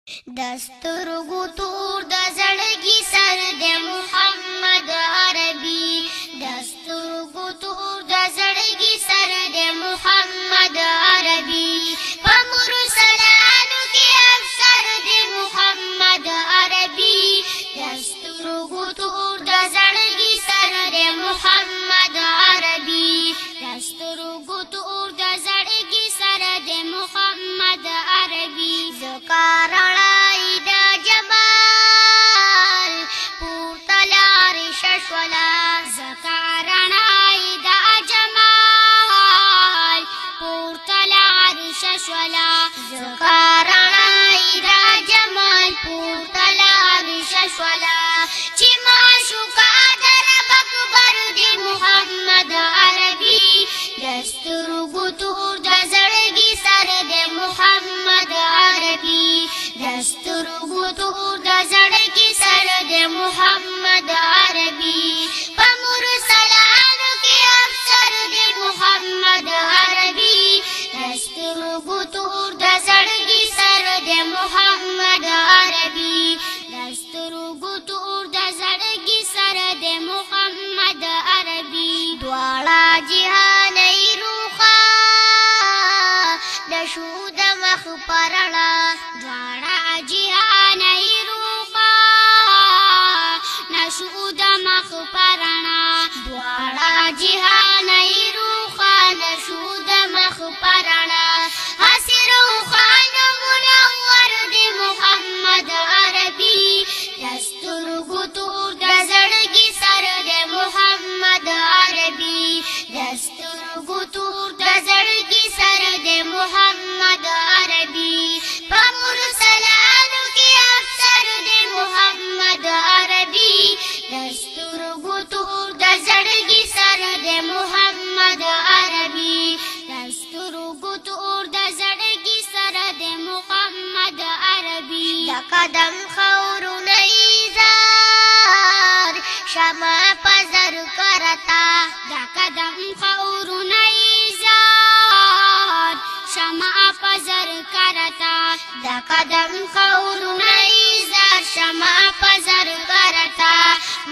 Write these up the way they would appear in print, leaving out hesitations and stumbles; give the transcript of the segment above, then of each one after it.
دسترګو تور د زړګي سر د محمد عربي دسترګو تور د زړګي سر د محمد عربي په مرسلانو کې افسر د محمد عربي دسترګو تور د زړګي سر د محمد عربي دسترګو تور د زړګي سر د محمد عربي زکارړای د جمال پورتلار ششولا زکارړای د جمال پورتلار ششولا زکارړای د جمال پورتلار ششولا چې معشوقه در اکبر دی محمد عربي دسترګو تور د زړګي سر د محمد عربي دسترګو تور د زړګي سر د محمد عربي په مرسلانو کې افسر د محمد عربي دسترګو تور د زړګي سر د محمد عربي دسترګو تور د زړګي سر د محمد عربي دواړه جهاني روخه د شو د مخ پرړه دواړه جهاني روخه نشو د مخ پرړه دواړه جهاني روخه نشو د مخ پرړه حسر روخان منور د محمد عربي دسترګو تور د زړګي سر د محمد عربي دسترګو تور د زړګي سر د محمد عربي په مرسلانو کې افسر د محمد عربي دسترګو تور د زړګي سر د محمد عربي دسترګو تور د زړګي سر د محمد عربي د قدم خورونه ایزار شمع پزر کرتا د قدم خورونه ایزار شمع پزر کرتا د قدم خورونه ایزار شمع پزر کرتا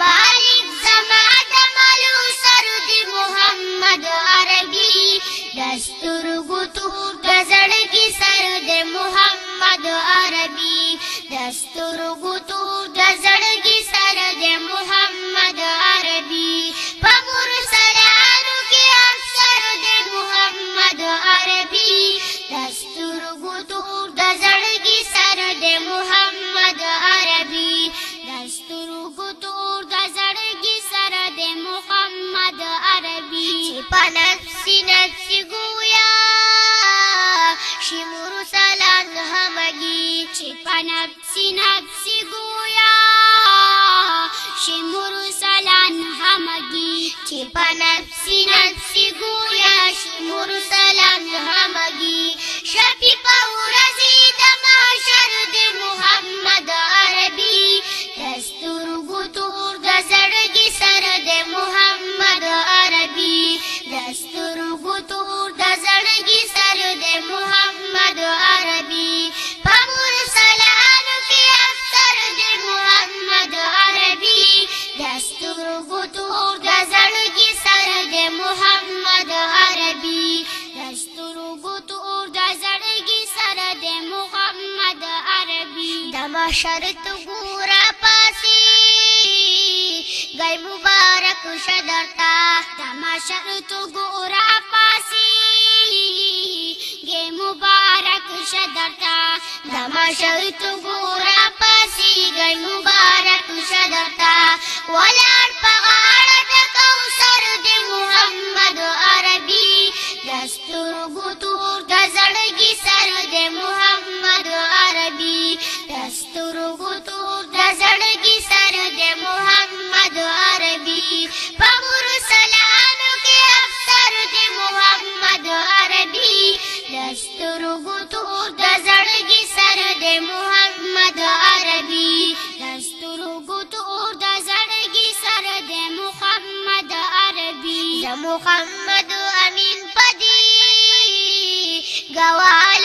مالک زما د مالو سر د محمد عربي دسترګو تور د زړګي سر د محمد عربي دسترګو تور د زړګي سر د محمد عربي په مرسلانو کې افسر د محمد عربي دسترګو تور د زړګي سر د محمد عربي دسترګو تور د زړګي سر د محمد عربي چې په نفسي نفسي ګویا شي مرسلان همگی چې په نفسي نفسي ګویا شي مرسلان همگی چې په نفسي نفسي ګویا شي مرسلان همگی شفي په ورځې د محشر د محمد عربي دسترګو تور د زړګي سر د محمد عربي دسترګو تور د زړګي سر د محمد عربي په مرسلانو کې افسر د محمد عربي دسترګو تور د زړګي سر د محمد عربي دسترګو تور د زړګي سر د محمد عربي د محشر تو ګورا پاسي گئی مبارک شدرتا د محشر تو ګورا پاسي گئی مبارک شدرتا د محشر تو ګورا پاسي گئی مبارک شدرتا ولار پغاړه د کوثر د محمد عربي دسترګو تور د زړګي سر د محمد عربي دسترګو تور د زړګي سر د محمد عربي په مرسلانو کې افسر د محمد عربي دسترګو تور د زړګي سر د محمد عربي دسترګو تور د زړګي سر د محمد عربي د محمد امین پدی ګوال